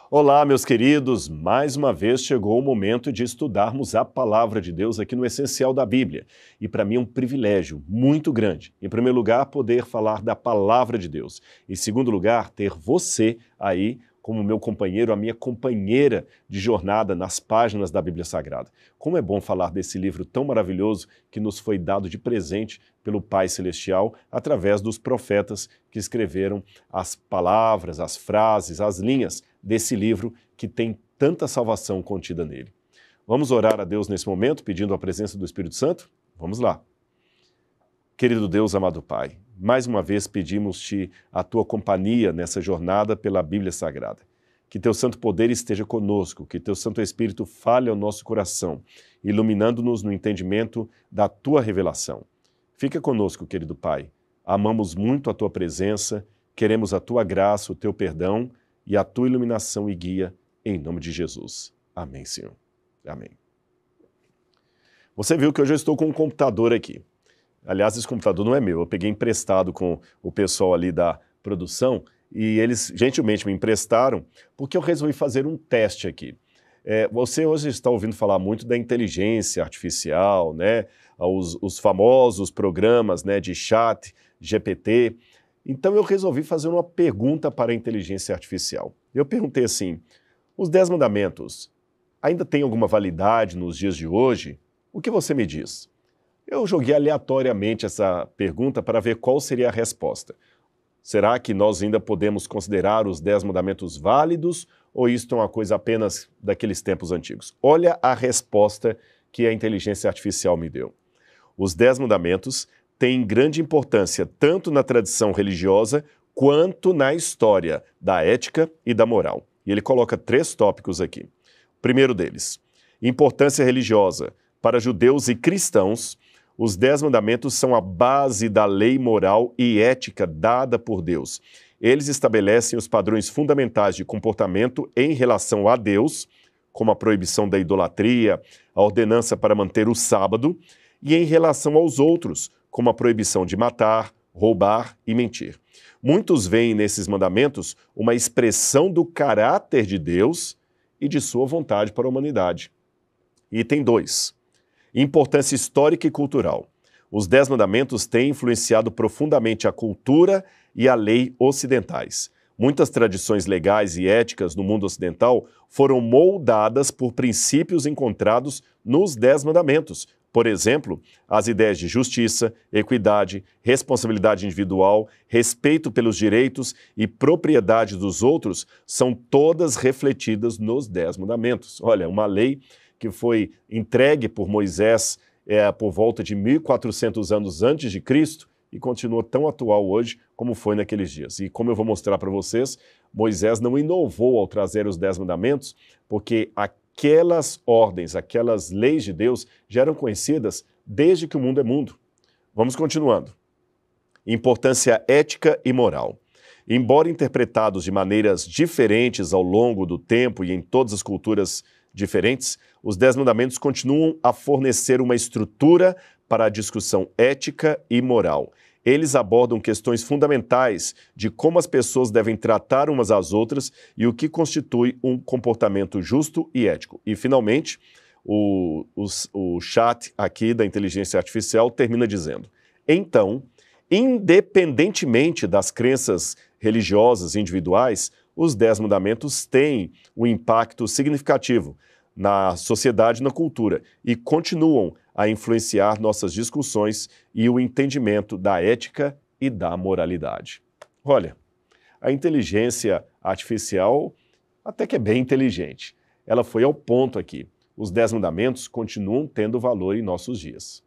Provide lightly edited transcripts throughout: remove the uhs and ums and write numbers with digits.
Olá, meus queridos! Mais uma vez chegou o momento de estudarmos a Palavra de Deus aqui no Essencial da Bíblia. E para mim é um privilégio muito grande, em primeiro lugar, poder falar da Palavra de Deus. Em segundo lugar, ter você aí como meu companheiro, a minha companheira de jornada nas páginas da Bíblia Sagrada. Como é bom falar desse livro tão maravilhoso que nos foi dado de presente pelo Pai Celestial através dos profetas que escreveram as palavras, as frases, as linhas desse livro que tem tanta salvação contida nele. Vamos orar a Deus nesse momento, pedindo a presença do Espírito Santo? Vamos lá. Querido Deus, amado Pai, mais uma vez pedimos-te a tua companhia nessa jornada pela Bíblia Sagrada. Que teu santo poder esteja conosco, que teu Santo Espírito fale ao nosso coração, iluminando-nos no entendimento da tua revelação. Fica conosco, querido Pai. Amamos muito a tua presença, queremos a tua graça, o teu perdão e a tua iluminação e guia, em nome de Jesus. Amém, Senhor. Amém. Você viu que hoje eu estou com um computador aqui. Aliás, esse computador não é meu, eu peguei emprestado com o pessoal ali da produção e eles gentilmente me emprestaram porque eu resolvi fazer um teste aqui. Você hoje está ouvindo falar muito da inteligência artificial, né? Os famosos programas, né, de chat, GPT. Então eu resolvi fazer uma pergunta para a inteligência artificial. Eu perguntei assim, os 10 mandamentos ainda têm alguma validade nos dias de hoje? O que você me diz? Eu joguei aleatoriamente essa pergunta para ver qual seria a resposta. Será que nós ainda podemos considerar os 10 mandamentos válidos ou isto é uma coisa apenas daqueles tempos antigos? Olha a resposta que a inteligência artificial me deu. Os 10 mandamentos têm grande importância tanto na tradição religiosa quanto na história da ética e da moral. E ele coloca 3 tópicos aqui. O primeiro deles, importância religiosa. Para judeus e cristãos, os 10 mandamentos são a base da lei moral e ética dada por Deus. Eles estabelecem os padrões fundamentais de comportamento em relação a Deus, como a proibição da idolatria, a ordenança para manter o sábado, e em relação aos outros, como a proibição de matar, roubar e mentir. Muitos veem nesses mandamentos uma expressão do caráter de Deus e de sua vontade para a humanidade. Item 2. Importância histórica e cultural. Os 10 mandamentos têm influenciado profundamente a cultura e a lei ocidentais. Muitas tradições legais e éticas no mundo ocidental foram moldadas por princípios encontrados nos 10 mandamentos. Por exemplo, as ideias de justiça, equidade, responsabilidade individual, respeito pelos direitos e propriedade dos outros são todas refletidas nos 10 mandamentos. Olha, uma lei que foi entregue por Moisés por volta de 1400 anos antes de Cristo e continua tão atual hoje como foi naqueles dias. E como eu vou mostrar para vocês, Moisés não inovou ao trazer os 10 mandamentos, porque aquelas ordens, aquelas leis de Deus já eram conhecidas desde que o mundo é mundo. Vamos continuando. Importância ética e moral. Embora interpretados de maneiras diferentes ao longo do tempo e em todas as culturas diferentes, os 10 mandamentos continuam a fornecer uma estrutura para a discussão ética e moral. Eles abordam questões fundamentais de como as pessoas devem tratar umas às outras e o que constitui um comportamento justo e ético. E, finalmente, o chat aqui da inteligência artificial termina dizendo: então, independentemente das crenças religiosas individuais, os 10 mandamentos têm um impacto significativo na sociedade e na cultura e continuam a influenciar nossas discussões e o entendimento da ética e da moralidade. Olha, a inteligência artificial até que é bem inteligente. Ela foi ao ponto aqui. Os 10 mandamentos continuam tendo valor em nossos dias.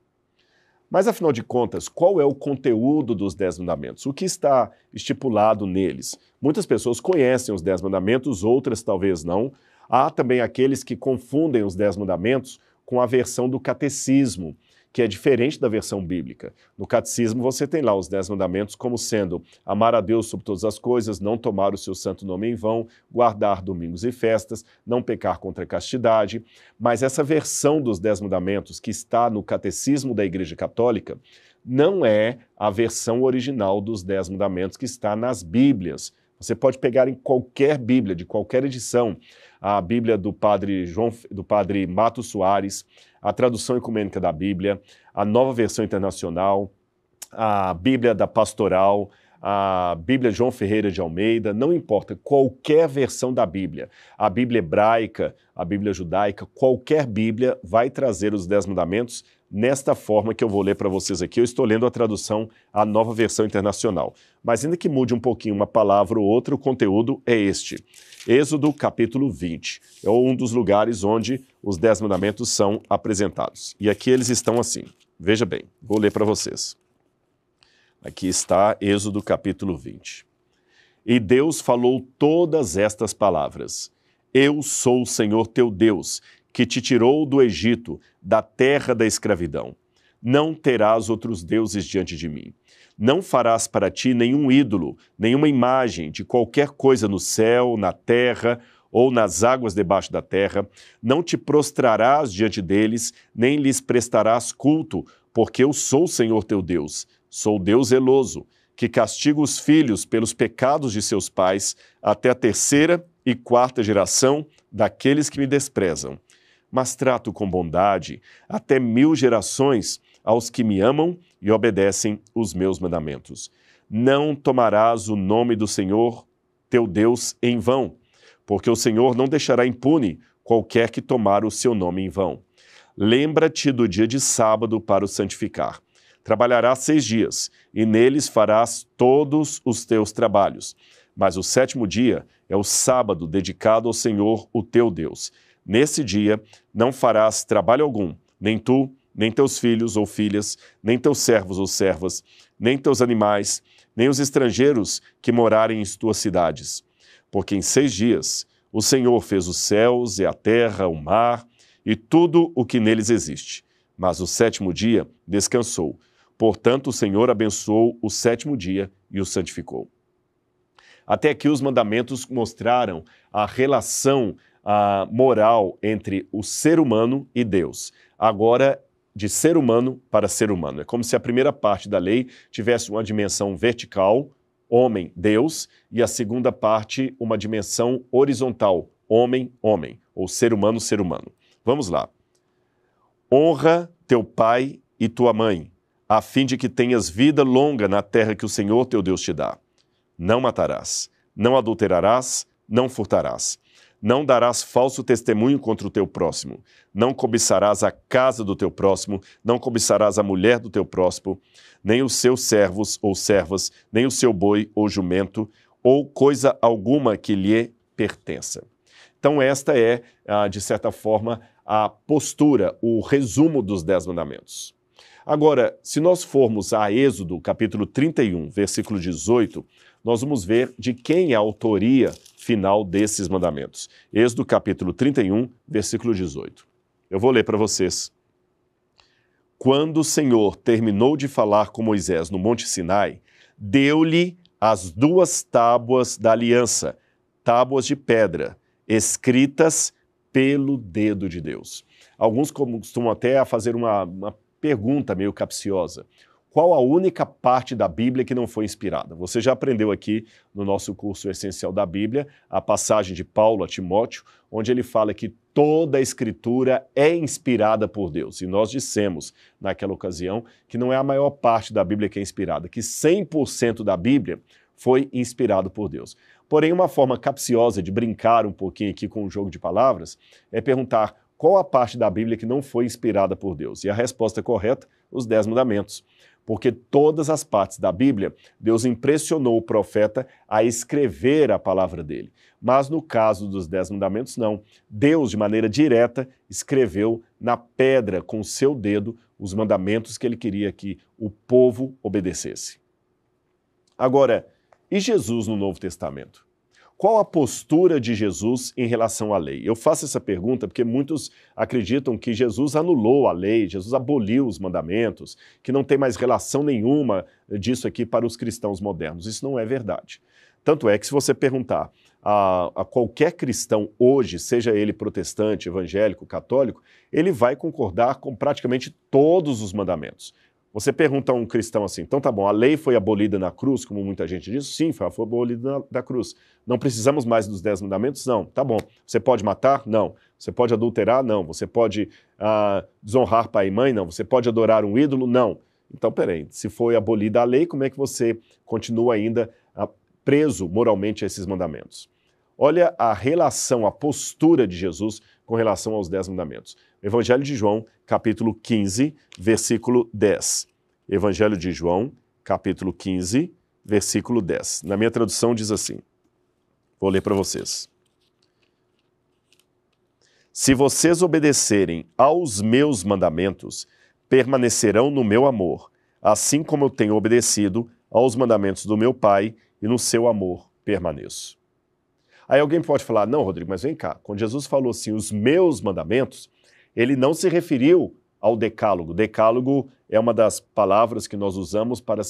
Mas, afinal de contas, qual é o conteúdo dos 10 mandamentos? O que está estipulado neles? Muitas pessoas conhecem os 10 mandamentos, outras talvez não. Há também aqueles que confundem os 10 mandamentos com a versão do catecismo, que é diferente da versão bíblica. No catecismo você tem lá os 10 mandamentos como sendo amar a Deus sobre todas as coisas, não tomar o seu santo nome em vão, guardar domingos e festas, não pecar contra a castidade. Mas essa versão dos 10 mandamentos que está no catecismo da Igreja Católica não é a versão original dos 10 mandamentos que está nas Bíblias. Você pode pegar em qualquer Bíblia, de qualquer edição, a Bíblia do padre Mato Soares, a tradução ecumênica da Bíblia, a Nova Versão Internacional, a Bíblia da Pastoral, a Bíblia João Ferreira de Almeida, não importa, qualquer versão da Bíblia, a Bíblia hebraica, a Bíblia judaica, qualquer Bíblia vai trazer os 10 mandamentos nesta forma que eu vou ler para vocês aqui. Eu estou lendo a tradução, a Nova Versão Internacional. Mas ainda que mude um pouquinho uma palavra ou outra, o conteúdo é este. Êxodo capítulo 20. É um dos lugares onde os 10 mandamentos são apresentados. E aqui eles estão assim. Veja bem, vou ler para vocês. Aqui está Êxodo capítulo 20. E Deus falou todas estas palavras. Eu sou o Senhor teu Deus, que te tirou do Egito, da terra da escravidão. Não terás outros deuses diante de mim. Não farás para ti nenhum ídolo, nenhuma imagem de qualquer coisa no céu, na terra ou nas águas debaixo da terra. Não te prostrarás diante deles, nem lhes prestarás culto, porque eu sou o Senhor teu Deus. Sou Deus zeloso, que castiga os filhos pelos pecados de seus pais até a 3ª e 4ª geração daqueles que me desprezam. Mas trato com bondade até 1000 gerações aos que me amam e obedecem os meus mandamentos. Não tomarás o nome do Senhor, teu Deus, em vão, porque o Senhor não deixará impune qualquer que tomar o seu nome em vão. Lembra-te do dia de sábado para o santificar. Trabalharás 6 dias, e neles farás todos os teus trabalhos. Mas o 7º dia é o sábado dedicado ao Senhor, o teu Deus. Nesse dia não farás trabalho algum, nem tu, nem teus filhos ou filhas, nem teus servos ou servas, nem teus animais, nem os estrangeiros que morarem em tuas cidades. Porque em 6 dias o Senhor fez os céus e a terra, o mar e tudo o que neles existe. Mas o 7º dia descansou. Portanto, o Senhor abençoou o 7º dia e o santificou. Até aqui os mandamentos mostraram a relação moral entre o ser humano e Deus. Agora, de ser humano para ser humano. É como se a primeira parte da lei tivesse uma dimensão vertical, homem, Deus, e a segunda parte uma dimensão horizontal, homem, homem, ou ser humano, ser humano. Vamos lá. Honra teu pai e tua mãe, a fim de que tenhas vida longa na terra que o Senhor teu Deus te dá. Não matarás, não adulterarás, não furtarás. Não darás falso testemunho contra o teu próximo. Não cobiçarás a casa do teu próximo, não cobiçarás a mulher do teu próximo, nem os seus servos ou servas, nem o seu boi ou jumento, ou coisa alguma que lhe pertença. Então esta é, de certa forma, a postura, o resumo dos 10 mandamentos. Agora, se nós formos a Êxodo, capítulo 31, versículo 18, nós vamos ver de quem é a autoria final desses mandamentos. Êxodo, capítulo 31, versículo 18. Eu vou ler para vocês. Quando o Senhor terminou de falar com Moisés no Monte Sinai, deu-lhe as 2 tábuas da aliança, tábuas de pedra, escritas pelo dedo de Deus. Alguns costumam até fazer uma pergunta meio capciosa. Qual a única parte da Bíblia que não foi inspirada? Você já aprendeu aqui no nosso curso Essencial da Bíblia a passagem de Paulo a Timóteo, onde ele fala que toda a Escritura é inspirada por Deus. E nós dissemos naquela ocasião que não é a maior parte da Bíblia que é inspirada, que 100% da Bíblia foi inspirado por Deus. Porém, uma forma capciosa de brincar um pouquinho aqui com o jogo de palavras é perguntar qual a parte da Bíblia que não foi inspirada por Deus. E a resposta correta, os 10 mandamentos. Porque todas as partes da Bíblia, Deus impressionou o profeta a escrever a palavra dele. Mas no caso dos 10 mandamentos, não. Deus, de maneira direta, escreveu na pedra com o seu dedo os mandamentos que ele queria que o povo obedecesse. Agora, e Jesus no Novo Testamento? Qual a postura de Jesus em relação à lei? Eu faço essa pergunta porque muitos acreditam que Jesus anulou a lei, Jesus aboliu os mandamentos, que não tem mais relação nenhuma disso aqui para os cristãos modernos. Isso não é verdade. Tanto é que se você perguntar a qualquer cristão hoje, seja ele protestante, evangélico, católico, ele vai concordar com praticamente todos os mandamentos. Você pergunta a um cristão assim, então tá bom, a lei foi abolida na cruz, como muita gente diz? Sim, foi abolida na cruz. Não precisamos mais dos 10 mandamentos? Não. Tá bom. Você pode matar? Não. Você pode adulterar? Não. Você pode desonrar pai e mãe? Não. Você pode adorar um ídolo? Não. Então, peraí, se foi abolida a lei, como é que você continua ainda preso moralmente a esses mandamentos? Olha a relação, a postura de Jesus com relação aos 10 mandamentos. Evangelho de João, capítulo 15, versículo 10. Evangelho de João, capítulo 15, versículo 10. Na minha tradução diz assim, vou ler para vocês. Se vocês obedecerem aos meus mandamentos, permanecerão no meu amor, assim como eu tenho obedecido aos mandamentos do meu Pai e no seu amor permaneço. Aí alguém pode falar, não, Rodrigo, mas vem cá, quando Jesus falou assim, os meus mandamentos, ele não se referiu ao decálogo. Decálogo é uma das palavras que nós usamos para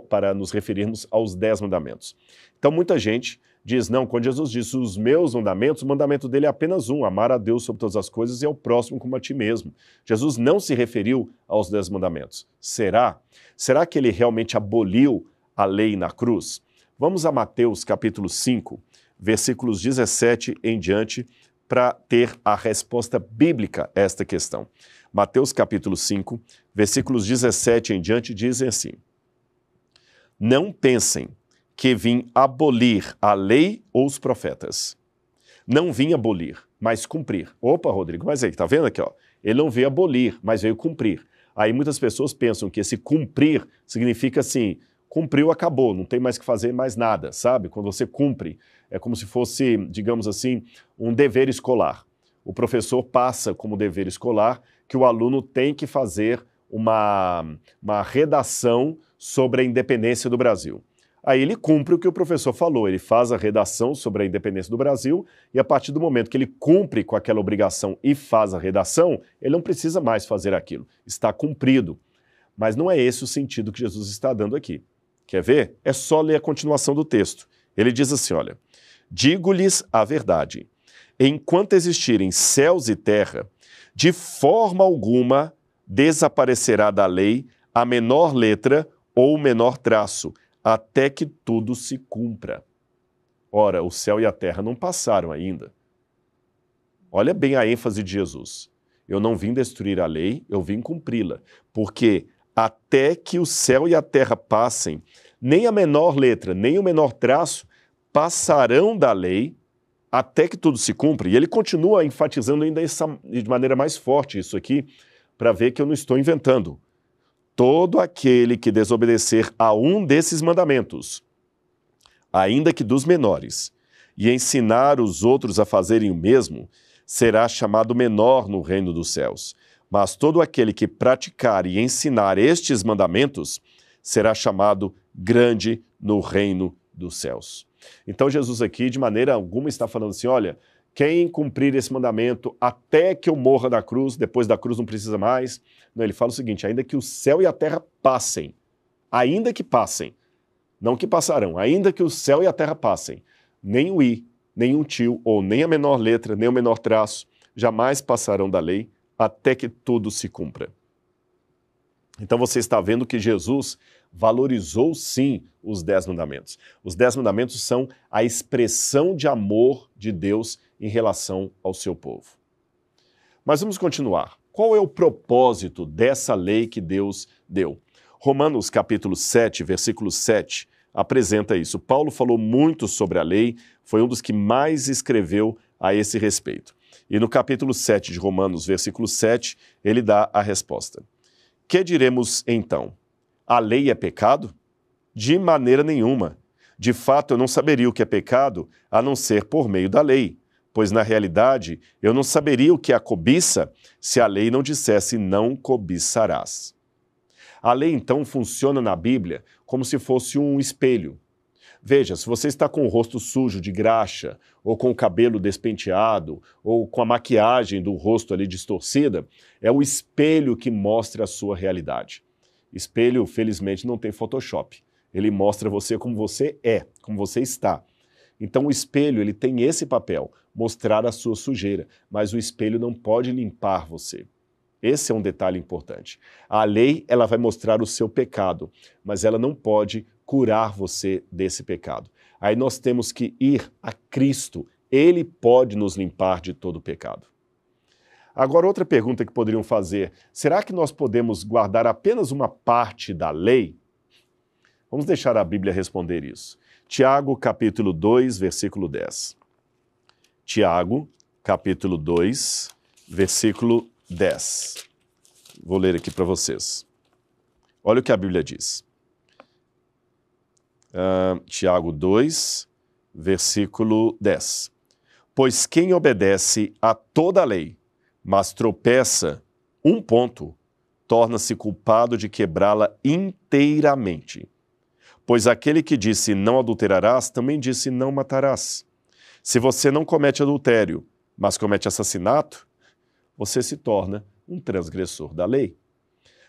para nos referirmos aos 10 mandamentos. Então muita gente diz, não, quando Jesus disse os meus mandamentos, o mandamento dele é apenas um, amar a Deus sobre todas as coisas e ao próximo como a ti mesmo. Jesus não se referiu aos 10 mandamentos. Será? Será que ele realmente aboliu a lei na cruz? Vamos a Mateus capítulo 5, versículos 17 em diante, para ter a resposta bíblica a esta questão. Mateus capítulo 5, versículos 17 em diante dizem assim, não pensem que vim abolir a lei ou os profetas. Não vim abolir, mas cumprir. Opa, Rodrigo, mas aí, tá vendo aqui, ó? Ele não veio abolir, mas veio cumprir. Aí muitas pessoas pensam que esse cumprir significa assim, cumpriu, acabou, não tem mais que fazer mais nada, sabe? Quando você cumpre, é como se fosse, digamos assim, um dever escolar. O professor passa como dever escolar que o aluno tem que fazer uma redação sobre a independência do Brasil. Aí ele cumpre o que o professor falou, ele faz a redação sobre a independência do Brasil e a partir do momento que ele cumpre com aquela obrigação e faz a redação, ele não precisa mais fazer aquilo, está cumprido. Mas não é esse o sentido que Jesus está dando aqui. Quer ver? É só ler a continuação do texto. Ele diz assim, olha, digo-lhes a verdade, enquanto existirem céus e terra, de forma alguma desaparecerá da lei a menor letra ou o menor traço, até que tudo se cumpra. Ora, o céu e a terra não passaram ainda. Olha bem a ênfase de Jesus. Eu não vim destruir a lei, eu vim cumpri-la, porque até que o céu e a terra passem, nem a menor letra, nem o menor traço passarão da lei até que tudo se cumpra. E ele continua enfatizando ainda de maneira mais forte isso aqui, para ver que eu não estou inventando. Todo aquele que desobedecer a um desses mandamentos, ainda que dos menores, e ensinar os outros a fazerem o mesmo, será chamado menor no reino dos céus. Mas todo aquele que praticar e ensinar estes mandamentos será chamado grande no reino dos céus. Então Jesus aqui, de maneira alguma, está falando assim, olha, quem cumprir esse mandamento até que eu morra da cruz, depois da cruz não precisa mais. Não, ele fala o seguinte, ainda que o céu e a terra passem, ainda que passem, não que passarão, ainda que o céu e a terra passem, nem o i, nem um tio, ou nem a menor letra, nem o menor traço, jamais passarão da lei até que tudo se cumpra. Então você está vendo que Jesus valorizou sim os 10 mandamentos. Os 10 mandamentos são a expressão de amor de Deus em relação ao seu povo. Mas vamos continuar. Qual é o propósito dessa lei que Deus deu? Romanos capítulo 7, versículo 7, apresenta isso. Paulo falou muito sobre a lei, foi um dos que mais escreveu a esse respeito. E no capítulo 7 de Romanos, versículo 7, ele dá a resposta. Que diremos então? A lei é pecado? De maneira nenhuma. De fato, eu não saberia o que é pecado, a não ser por meio da lei. Pois, na realidade, eu não saberia o que é a cobiça se a lei não dissesse não cobiçarás. A lei, então, funciona na Bíblia como se fosse um espelho. Veja, se você está com o rosto sujo de graxa, ou com o cabelo despenteado, ou com a maquiagem do rosto ali distorcida, é o espelho que mostra a sua realidade. Espelho, felizmente, não tem Photoshop. Ele mostra você como você é, como você está. Então o espelho ele tem esse papel, mostrar a sua sujeira, mas o espelho não pode limpar você. Esse é um detalhe importante. A lei, ela vai mostrar o seu pecado, mas ela não pode curar você desse pecado. Aí nós temos que ir a Cristo. Ele pode nos limpar de todo o pecado. Agora, outra pergunta que poderiam fazer, será que nós podemos guardar apenas uma parte da lei? Vamos deixar a Bíblia responder isso. Tiago, capítulo 2, versículo 10. Tiago, capítulo 2, versículo 10. Vou ler aqui para vocês. Olha o que a Bíblia diz. Tiago 2, versículo 10. Pois quem obedece a toda a lei, mas tropeça um ponto, torna-se culpado de quebrá-la inteiramente. Pois aquele que disse não adulterarás, também disse não matarás. Se você não comete adultério, mas comete assassinato, você se torna um transgressor da lei.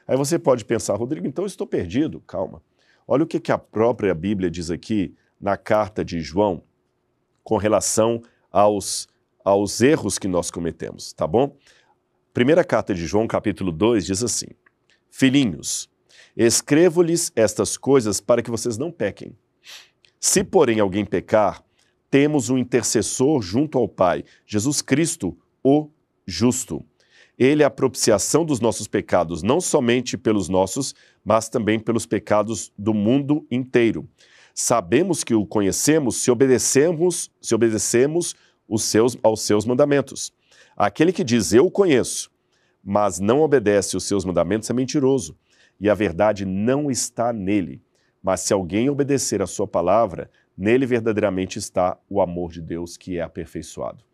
Aí você pode pensar, Rodrigo, então eu estou perdido. Calma. Olha o que a própria Bíblia diz aqui na carta de João com relação aos erros que nós cometemos, tá bom? Primeira carta de João, capítulo 2, diz assim: Filhinhos, escrevo-lhes estas coisas para que vocês não pequem. Se, porém, alguém pecar, temos um intercessor junto ao Pai, Jesus Cristo, o justo. Ele é a propiciação dos nossos pecados, não somente pelos nossos, mas também pelos pecados do mundo inteiro. Sabemos que o conhecemos se obedecemos aos seus mandamentos. Aquele que diz, eu o conheço, mas não obedece os seus mandamentos é mentiroso, e a verdade não está nele. Mas se alguém obedecer a sua palavra, nele verdadeiramente está o amor de Deus que é aperfeiçoado.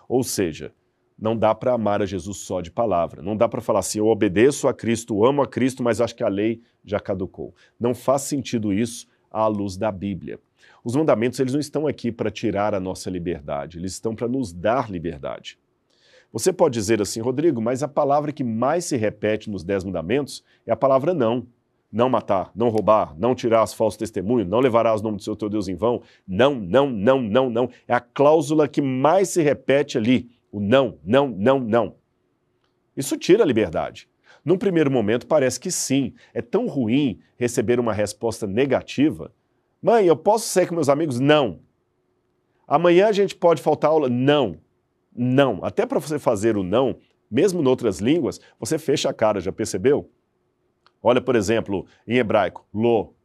Ou seja, não dá para amar a Jesus só de palavra. Não dá para falar assim, eu obedeço a Cristo, amo a Cristo, mas acho que a lei já caducou. Não faz sentido isso à luz da Bíblia. Os mandamentos, eles não estão aqui para tirar a nossa liberdade, eles estão para nos dar liberdade. Você pode dizer assim, Rodrigo, mas a palavra que mais se repete nos 10 mandamentos é a palavra não. Não matar, não roubar, não tirar as falsos testemunhos, não levarás o nome do seu teu Deus em vão. Não, não, não, não, não. É a cláusula que mais se repete ali. O não, não, não, não. Isso tira a liberdade. Num primeiro momento parece que sim. É tão ruim receber uma resposta negativa. Mãe, eu posso sair com meus amigos? Não. Amanhã a gente pode faltar aula? Não. Não. Até para você fazer o não, mesmo em outras línguas, você fecha a cara, já percebeu? Olha, por exemplo, em hebraico, lo,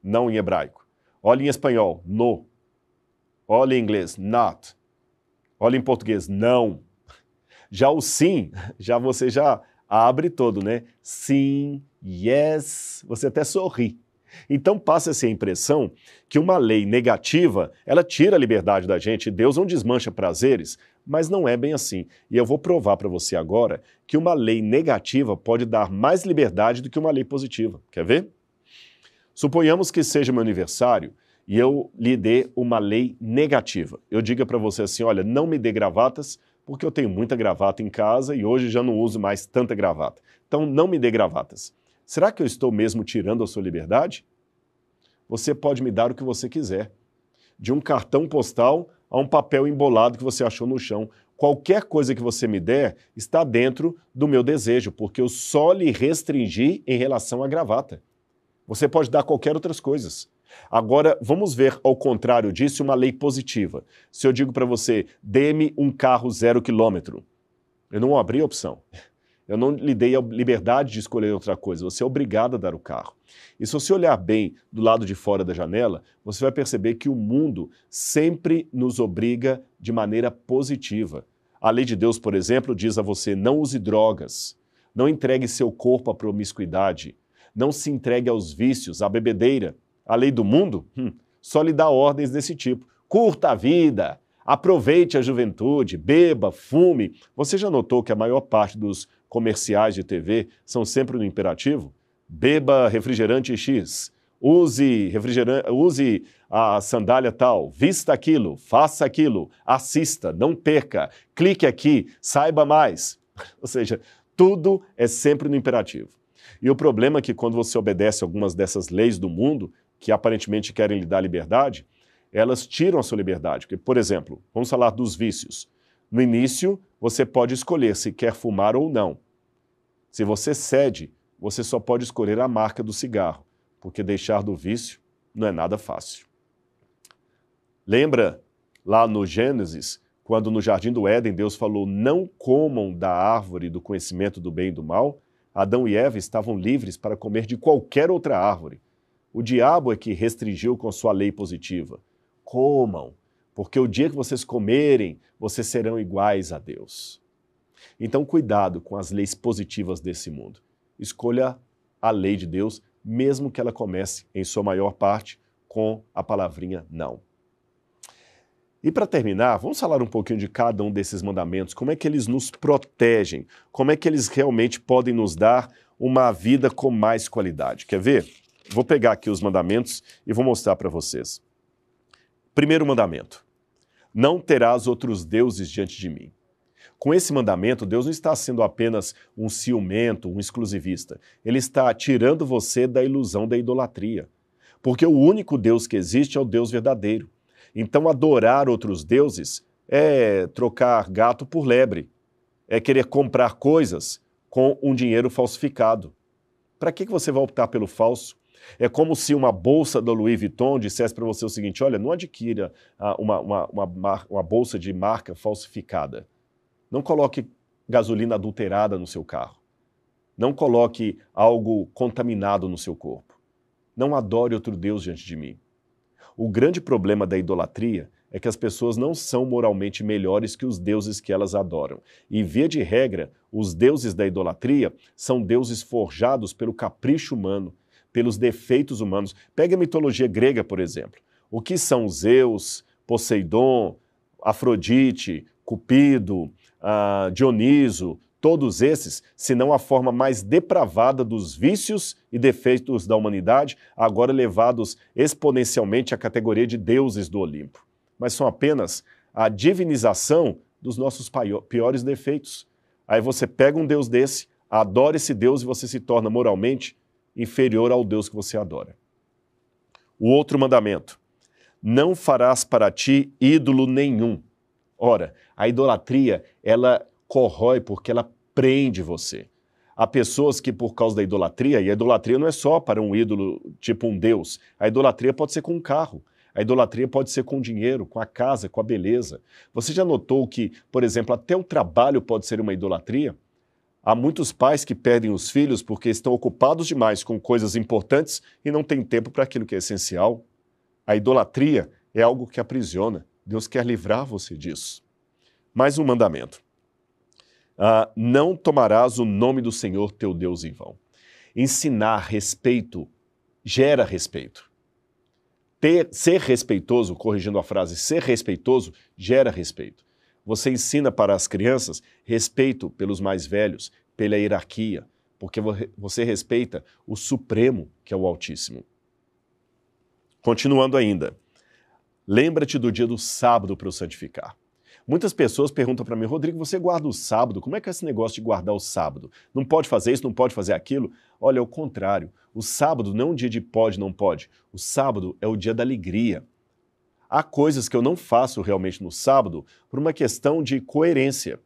não em hebraico. Olha em espanhol, no. Olha em inglês, not. Olha em português, não. Já o sim, você já abre todo, né? Sim, yes, você até sorri. Então passa-se a impressão que uma lei negativa, ela tira a liberdade da gente, Deus não desmancha prazeres, mas não é bem assim. E eu vou provar para você agora que uma lei negativa pode dar mais liberdade do que uma lei positiva. Quer ver? Suponhamos que seja meu aniversário e eu lhe dê uma lei negativa. Eu diga para você assim, olha, não me dê gravatas, porque eu tenho muita gravata em casa e hoje já não uso mais tanta gravata. Então não me dê gravatas. Será que eu estou mesmo tirando a sua liberdade? Você pode me dar o que você quiser. De um cartão postal a um papel embolado que você achou no chão. Qualquer coisa que você me der está dentro do meu desejo, porque eu só lhe restringi em relação à gravata. Você pode dar qualquer outras coisas. Agora, vamos ver ao contrário disso uma lei positiva. Se eu digo para você, dê-me um carro 0 km, eu não abri a opção. Eu não lhe dei a liberdade de escolher outra coisa, você é obrigado a dar o carro. E se você olhar bem do lado de fora da janela, você vai perceber que o mundo sempre nos obriga de maneira positiva. A lei de Deus, por exemplo, diz a você, não use drogas, não entregue seu corpo à promiscuidade, não se entregue aos vícios, à bebedeira. A lei do mundo só lhe dá ordens desse tipo. Curta a vida, aproveite a juventude, beba, fume. Você já notou que a maior parte dos comerciais de TV são sempre no imperativo? Beba refrigerante X, use a sandália tal, vista aquilo, faça aquilo, assista, não perca, clique aqui, saiba mais. Ou seja, tudo é sempre no imperativo. E o problema é que quando você obedece algumas dessas leis do mundo, que aparentemente querem lhe dar liberdade, elas tiram a sua liberdade. Porque, por exemplo, vamos falar dos vícios. No início, você pode escolher se quer fumar ou não. Se você cede, você só pode escolher a marca do cigarro, porque deixar do vício não é nada fácil. Lembra lá no Gênesis, quando no Jardim do Éden Deus falou, não comam da árvore do conhecimento do bem e do mal? Adão e Eva estavam livres para comer de qualquer outra árvore. O diabo é que restringiu com sua lei positiva. Comam, porque o dia que vocês comerem, vocês serão iguais a Deus. Então, cuidado com as leis positivas desse mundo. Escolha a lei de Deus, mesmo que ela comece, em sua maior parte, com a palavrinha não. E para terminar, vamos falar um pouquinho de cada um desses mandamentos, como é que eles nos protegem, como é que eles realmente podem nos dar uma vida com mais qualidade. Quer ver? Vou pegar aqui os mandamentos e vou mostrar para vocês. Primeiro mandamento, não terás outros deuses diante de mim. Com esse mandamento, Deus não está sendo apenas um ciumento, um exclusivista. Ele está tirando você da ilusão da idolatria. Porque o único Deus que existe é o Deus verdadeiro. Então, adorar outros deuses é trocar gato por lebre, é querer comprar coisas com um dinheiro falsificado. Para que você vai optar pelo falso? É como se uma bolsa da Louis Vuitton dissesse para você o seguinte, olha, não adquira uma bolsa de marca falsificada. Não coloque gasolina adulterada no seu carro. Não coloque algo contaminado no seu corpo. Não adore outro Deus diante de mim. O grande problema da idolatria é que as pessoas não são moralmente melhores que os deuses que elas adoram. E, via de regra, os deuses da idolatria são deuses forjados pelo capricho humano, pelos defeitos humanos. Pega a mitologia grega, por exemplo. O que são Zeus, Poseidon, Afrodite, Cupido, Dioniso, todos esses, senão a forma mais depravada dos vícios e defeitos da humanidade, agora levados exponencialmente à categoria de deuses do Olimpo. Mas são apenas a divinização dos nossos piores defeitos. Aí você pega um Deus desse, adora esse Deus e você se torna moralmente inferior ao Deus que você adora. O outro mandamento, não farás para ti ídolo nenhum. Ora, a idolatria, ela corrói porque ela prende você. Há pessoas que por causa da idolatria, e a idolatria não é só para um ídolo tipo um deus, a idolatria pode ser com um carro, a idolatria pode ser com dinheiro, com a casa, com a beleza. Você já notou que, por exemplo, até o trabalho pode ser uma idolatria? Há muitos pais que perdem os filhos porque estão ocupados demais com coisas importantes e não têm tempo para aquilo que é essencial. A idolatria é algo que aprisiona. Deus quer livrar você disso. Mais um mandamento. Não tomarás o nome do Senhor teu Deus em vão. Ensinar respeito gera respeito. Ser respeitoso, corrigindo a frase, ser respeitoso gera respeito. Você ensina para as crianças respeito pelos mais velhos, pela hierarquia, porque você respeita o Supremo, que é o Altíssimo. Continuando ainda. Lembra-te do dia do sábado para o santificar. Muitas pessoas perguntam para mim, Rodrigo, você guarda o sábado? Como é que é esse negócio de guardar o sábado? Não pode fazer isso, não pode fazer aquilo? Olha, é o contrário. O sábado não é um dia de pode, não pode. O sábado é o dia da alegria. Há coisas que eu não faço realmente no sábado por uma questão de coerência.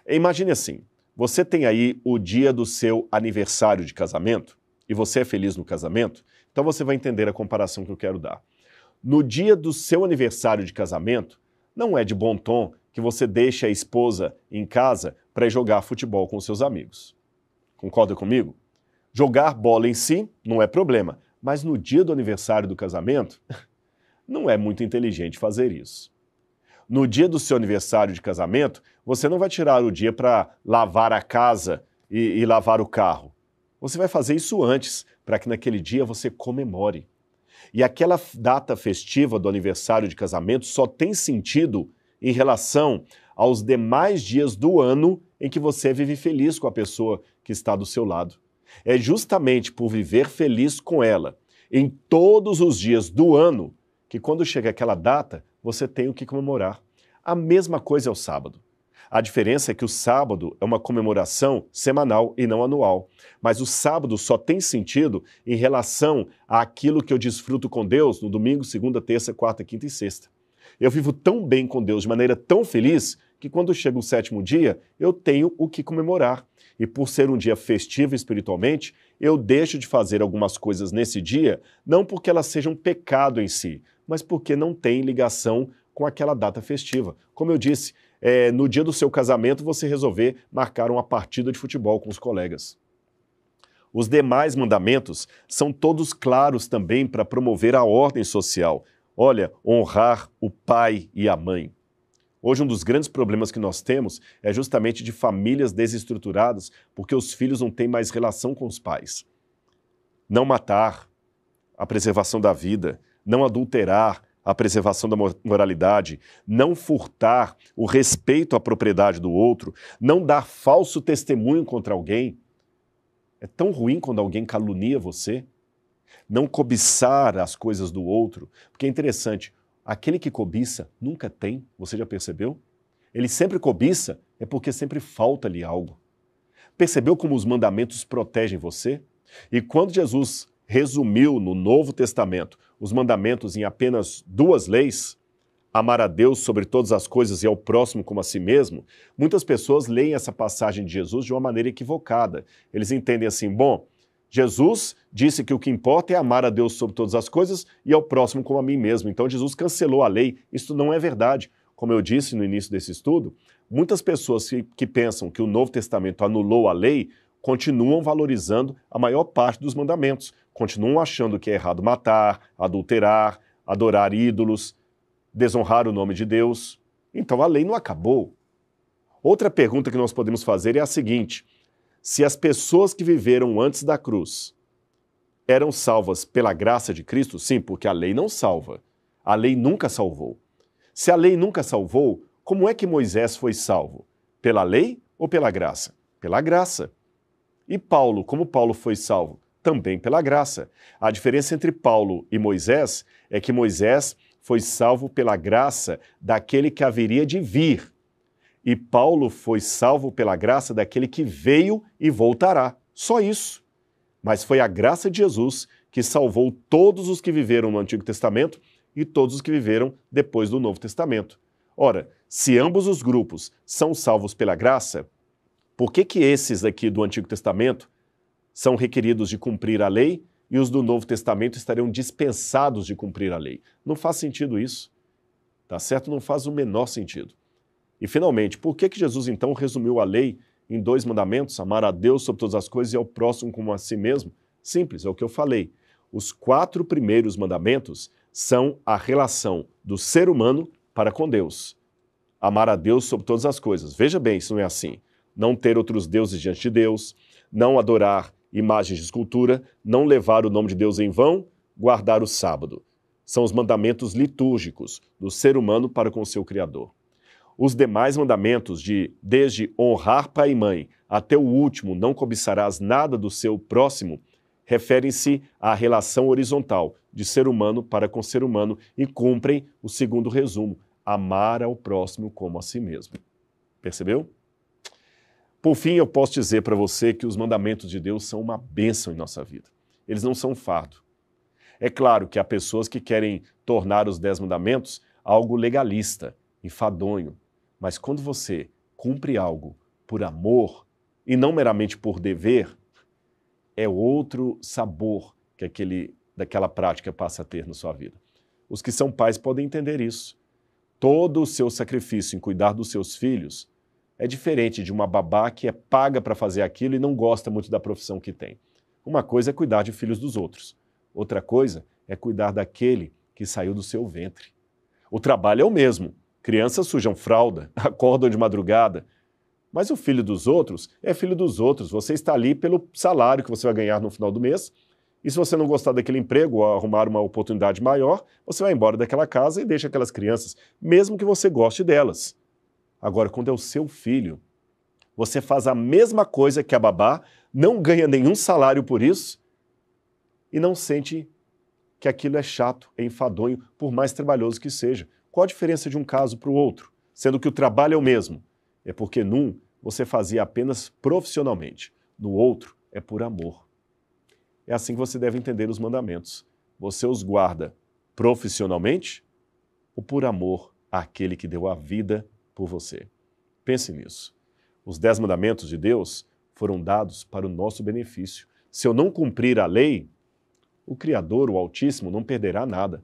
Imagine assim, você tem aí o dia do seu aniversário de casamento e você é feliz no casamento, então você vai entender a comparação que eu quero dar. No dia do seu aniversário de casamento, não é de bom tom que você deixe a esposa em casa para ir jogar futebol com seus amigos. Concorda comigo? Jogar bola em si não é problema, mas no dia do aniversário do casamento, não é muito inteligente fazer isso. No dia do seu aniversário de casamento, você não vai tirar o dia para lavar a casa e lavar o carro. Você vai fazer isso antes, para que naquele dia você comemore. E aquela data festiva do aniversário de casamento só tem sentido em relação aos demais dias do ano em que você vive feliz com a pessoa que está do seu lado. É justamente por viver feliz com ela em todos os dias do ano que quando chega aquela data, você tem o que comemorar. A mesma coisa é o sábado. A diferença é que o sábado é uma comemoração semanal e não anual. Mas o sábado só tem sentido em relação àquilo que eu desfruto com Deus no domingo, segunda, terça, quarta, quinta e sexta. Eu vivo tão bem com Deus, de maneira tão feliz, que quando chega o sétimo dia, eu tenho o que comemorar. E por ser um dia festivo espiritualmente, eu deixo de fazer algumas coisas nesse dia, não porque elas sejam pecado em si, mas porque não tem ligação com aquela data festiva. Como eu disse, no dia do seu casamento você resolver marcar uma partida de futebol com os colegas. Os demais mandamentos são todos claros também para promover a ordem social. Olha, honrar o pai e a mãe. Hoje um dos grandes problemas que nós temos é justamente de famílias desestruturadas porque os filhos não têm mais relação com os pais. Não matar, a preservação da vida, não adulterar, a preservação da moralidade, não furtar, o respeito à propriedade do outro, não dar falso testemunho contra alguém. É tão ruim quando alguém calunia você. Não cobiçar as coisas do outro, porque é interessante, aquele que cobiça nunca tem, você já percebeu? Ele sempre cobiça, é porque sempre falta-lhe algo. Percebeu como os mandamentos protegem você? E quando Jesus resumiu no Novo Testamento os mandamentos em apenas 2 leis, amar a Deus sobre todas as coisas e ao próximo como a si mesmo, muitas pessoas leem essa passagem de Jesus de uma maneira equivocada. Eles entendem assim, bom, Jesus disse que o que importa é amar a Deus sobre todas as coisas e ao próximo como a mim mesmo. Então Jesus cancelou a lei. Isso não é verdade. Como eu disse no início desse estudo, muitas pessoas que pensam que o Novo Testamento anulou a lei continuam valorizando a maior parte dos mandamentos. Continuam achando que é errado matar, adulterar, adorar ídolos, desonrar o nome de Deus. Então a lei não acabou. Outra pergunta que nós podemos fazer é a seguinte: se as pessoas que viveram antes da cruz eram salvas pela graça de Cristo, sim, porque a lei não salva. A lei nunca salvou. Se a lei nunca salvou, como é que Moisés foi salvo? Pela lei ou pela graça? Pela graça. E Paulo, como Paulo foi salvo? Também pela graça. A diferença entre Paulo e Moisés é que Moisés foi salvo pela graça daquele que haveria de vir. E Paulo foi salvo pela graça daquele que veio e voltará. Só isso. Mas foi a graça de Jesus que salvou todos os que viveram no Antigo Testamento e todos os que viveram depois do Novo Testamento. Ora, se ambos os grupos são salvos pela graça, por que esses aqui do Antigo Testamento são requeridos de cumprir a lei e os do Novo Testamento estariam dispensados de cumprir a lei? Não faz sentido isso. Tá certo? Não faz o menor sentido. E, finalmente, por que Jesus, então, resumiu a lei em 2 mandamentos, amar a Deus sobre todas as coisas e ao próximo como a si mesmo? Simples, é o que eu falei. Os 4 primeiros mandamentos são a relação do ser humano para com Deus. Amar a Deus sobre todas as coisas. Veja bem, isso não é assim. Não ter outros deuses diante de Deus, não adorar imagens de escultura, não levar o nome de Deus em vão, guardar o sábado. São os mandamentos litúrgicos do ser humano para com o seu Criador. Os demais mandamentos desde honrar pai e mãe até o último, não cobiçarás nada do seu próximo, referem-se à relação horizontal de ser humano para com ser humano e cumprem o segundo resumo, amar ao próximo como a si mesmo. Percebeu? Por fim, eu posso dizer para você que os mandamentos de Deus são uma bênção em nossa vida. Eles não são um fardo. É claro que há pessoas que querem tornar os 10 mandamentos algo legalista, enfadonho. Mas quando você cumpre algo por amor e não meramente por dever, é outro sabor que daquela prática passa a ter na sua vida. Os que são pais podem entender isso. Todo o seu sacrifício em cuidar dos seus filhos é diferente de uma babá que é paga para fazer aquilo e não gosta muito da profissão que tem. Uma coisa é cuidar de filhos dos outros. Outra coisa é cuidar daquele que saiu do seu ventre. O trabalho é o mesmo. Crianças sujam fralda, acordam de madrugada. Mas o filho dos outros é filho dos outros. Você está ali pelo salário que você vai ganhar no final do mês. E se você não gostar daquele emprego ou arrumar uma oportunidade maior, você vai embora daquela casa e deixa aquelas crianças, mesmo que você goste delas. Agora, quando é o seu filho, você faz a mesma coisa que a babá, não ganha nenhum salário por isso e não sente que aquilo é chato, é enfadonho, por mais trabalhoso que seja. Qual a diferença de um caso para o outro? Sendo que o trabalho é o mesmo. É porque num você fazia apenas profissionalmente, no outro é por amor. É assim que você deve entender os mandamentos. Você os guarda profissionalmente ou por amor àquele que deu a vida por você? Pense nisso. Os 10 mandamentos de Deus foram dados para o nosso benefício. Se eu não cumprir a lei, o Criador, o Altíssimo, não perderá nada.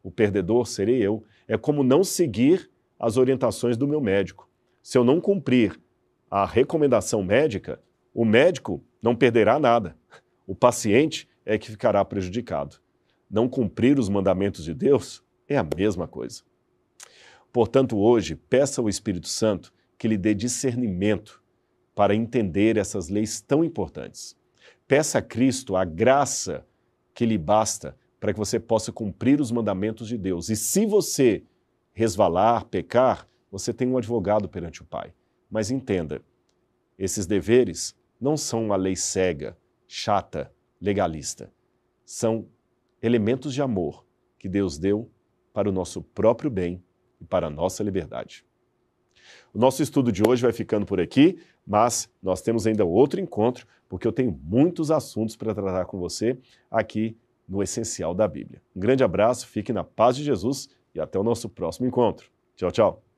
O perdedor serei eu. É como não seguir as orientações do meu médico. Se eu não cumprir a recomendação médica, o médico não perderá nada. O paciente é que ficará prejudicado. Não cumprir os mandamentos de Deus é a mesma coisa. Portanto, hoje, peça ao Espírito Santo que lhe dê discernimento para entender essas leis tão importantes. Peça a Cristo a graça que lhe basta para que você possa cumprir os mandamentos de Deus. E se você resvalar, pecar, você tem um advogado perante o Pai. Mas entenda, esses deveres não são uma lei cega, chata, legalista. São elementos de amor que Deus deu para o nosso próprio bem e para a nossa liberdade. O nosso estudo de hoje vai ficando por aqui, mas nós temos ainda outro encontro, porque eu tenho muitos assuntos para tratar com você aqui no Essencial da Bíblia. Um grande abraço, fique na paz de Jesus e até o nosso próximo encontro. Tchau, tchau.